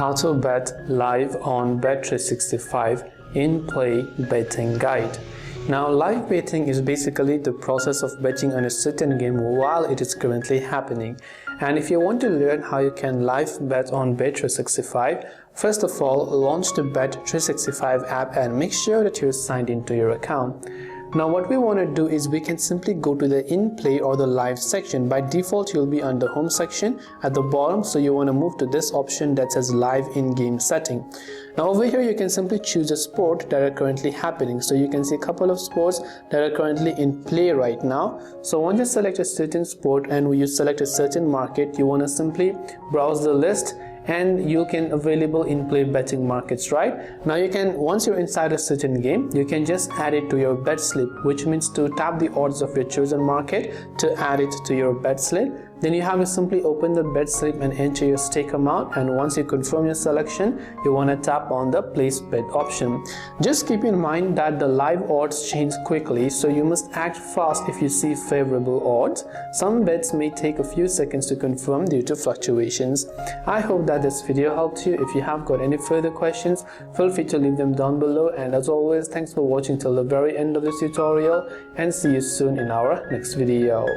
How to bet live on bet365 in-play betting guide. Now, live betting is basically the process of betting on a certain game while it is currently happening. And if you want to learn how you can live bet on bet365, first of all, launch the bet365 app and make sure that you're signed into your account. Now what we want to do is we can simply go to the in-play or the live section. By default, you'll be on the home section at the bottom, so you want to move to this option that says live in-game setting. Now over here you can simply choose a sport that are currently happening. So you can see a couple of sports that are currently in play right now. So once you select a certain sport and you select a certain market, you want to simply browse the list and you can available in-play betting markets. Right now, you can, once you're inside a certain game, you can just add it to your bet slip, which means to tap the odds of your chosen market to add it to your bet slip. Then you have to simply open the bet slip and enter your stake amount, and once you confirm your selection, you want to tap on the place bet option. Just keep in mind that the live odds change quickly, so you must act fast if you see favorable odds. Some bets may take a few seconds to confirm due to fluctuations. I hope that this video helped you. If you have got any further questions, feel free to leave them down below, and as always, thanks for watching till the very end of this tutorial, and see you soon in our next video.